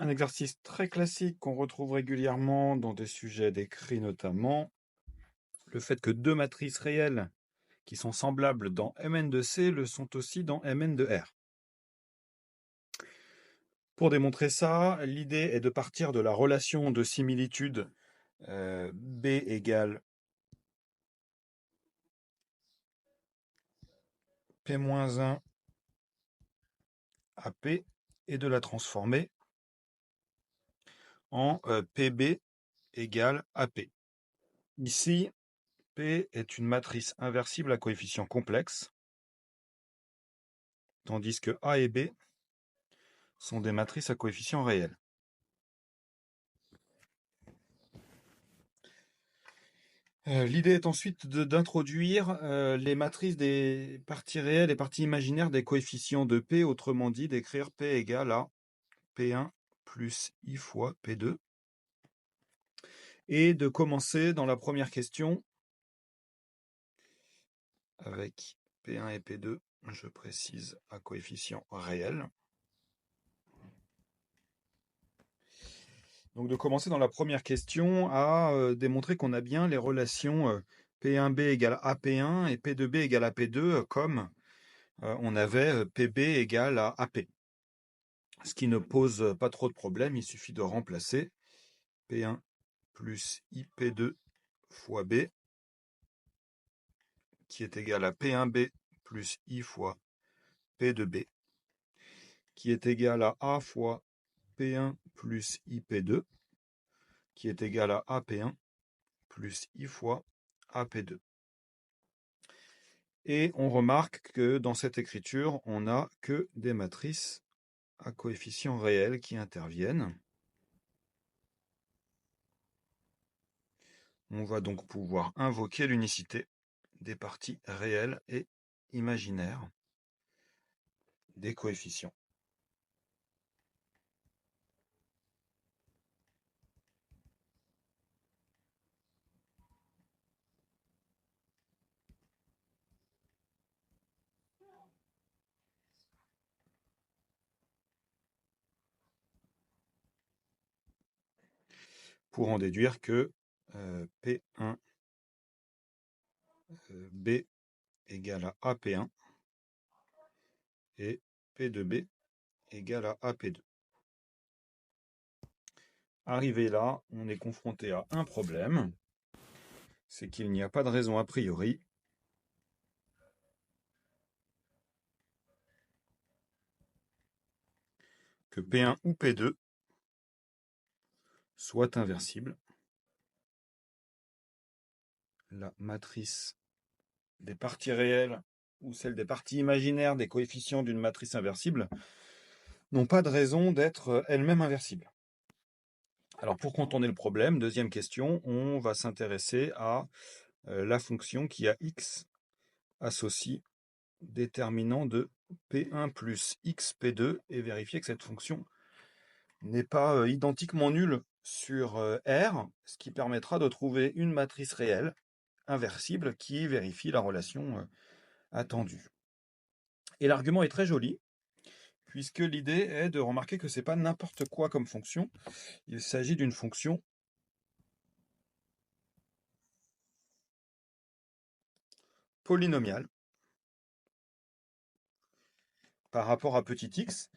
Un exercice très classique qu'on retrouve régulièrement dans des sujets d'écrit notamment, le fait que deux matrices réelles qui sont semblables dans Mn de C le sont aussi dans Mn de R. Pour démontrer ça, l'idée est de partir de la relation de similitude B égale P-1 à P et de la transformer en PB égale AP. Ici, P est une matrice inversible à coefficient complexe, tandis que A et B sont des matrices à coefficient réel. L'idée est ensuite d'introduire les matrices des parties réelles et parties imaginaires des coefficients de P, autrement dit d'écrire P égale à P1 plus I fois P2, et de commencer dans la première question avec P1 et P2, je précise, à coefficient réel. Donc de commencer dans la première question à démontrer qu'on a bien les relations P1B égale AP1 et P2B égale AP2 comme on avait PB égale à AP. Ce qui ne pose pas trop de problème, il suffit de remplacer P1 plus IP2 fois B, qui est égal à P1B plus I fois P2B, qui est égal à A fois P1 plus IP2, qui est égal à AP1 plus I fois AP2. Et on remarque que dans cette écriture, on n'a que des matrices à coefficients réels qui interviennent. On va donc pouvoir invoquer l'unicité des parties réelles et imaginaires des coefficients. Pour en déduire que P1 B égale à AP1 et P2B égale à AP2. Arrivé là, on est confronté à un problème, c'est qu'il n'y a pas de raison a priori que P1 ou P2 soit inversible. La matrice des parties réelles ou celle des parties imaginaires des coefficients d'une matrice inversible n'ont pas de raison d'être elles-mêmes inversibles. Alors pour contourner le problème, deuxième question, on va s'intéresser à la fonction qui a x associe déterminant de P1 plus x P2 et vérifier que cette fonction n'est pas identiquement nulle sur R, ce qui permettra de trouver une matrice réelle inversible qui vérifie la relation attendue. Et l'argument est très joli, puisque l'idée est de remarquer que ce n'est pas n'importe quoi comme fonction, il s'agit d'une fonction polynomiale par rapport à petit x.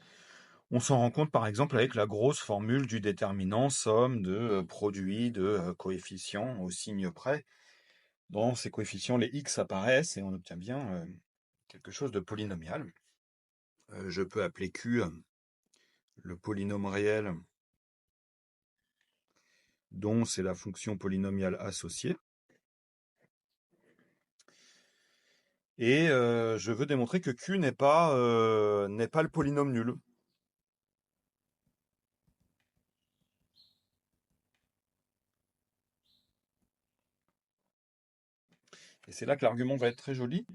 On s'en rend compte par exemple avec la grosse formule du déterminant somme de produits de coefficients au signe près. Dans ces coefficients, les x apparaissent et on obtient bien quelque chose de polynomial. Je peux appeler Q le polynôme réel dont c'est la fonction polynomiale associée. Et je veux démontrer que Q n'est pas le polynôme nul. Et c'est là que l'argument va être très joli,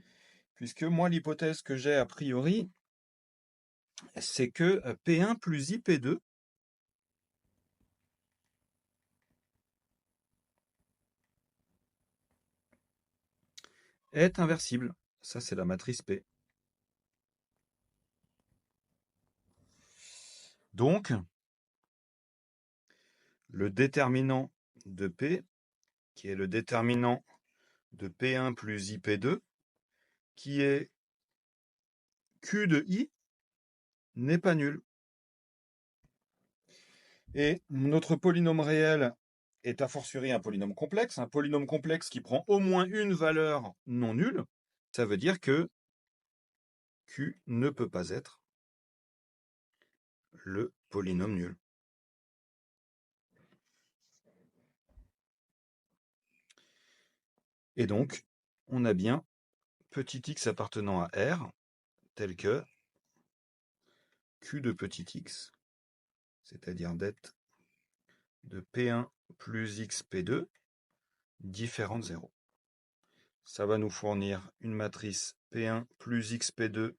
puisque moi, l'hypothèse que j'ai a priori, c'est que P1 plus IP2 est inversible. Ça, c'est la matrice P. Donc, le déterminant de P, qui est le déterminant de P1 plus IP2, qui est Q de I, n'est pas nul. Et notre polynôme réel est a fortiori un polynôme complexe qui prend au moins une valeur non nulle. Ça veut dire que Q ne peut pas être le polynôme nul. Et donc, on a bien petit x appartenant à R, tel que Q de petit x, c'est-à-dire det de P1 plus x P2, différent de 0. Ça va nous fournir une matrice P1 plus x P2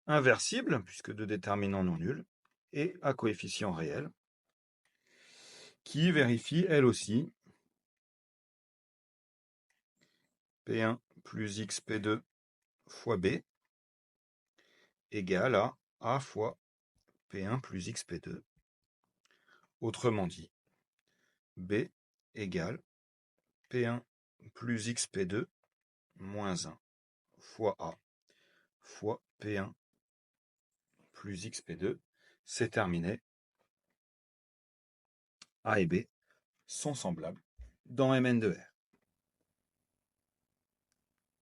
inversible, puisque de déterminants non nuls, et à coefficient réel, qui vérifie elle aussi P1 plus x P2 fois B égale à A fois P1 plus x P2. Autrement dit, B égale P1 plus x P2 moins 1 fois A fois P1 plus x P2. C'est terminé. A et B sont semblables dans Mn de R.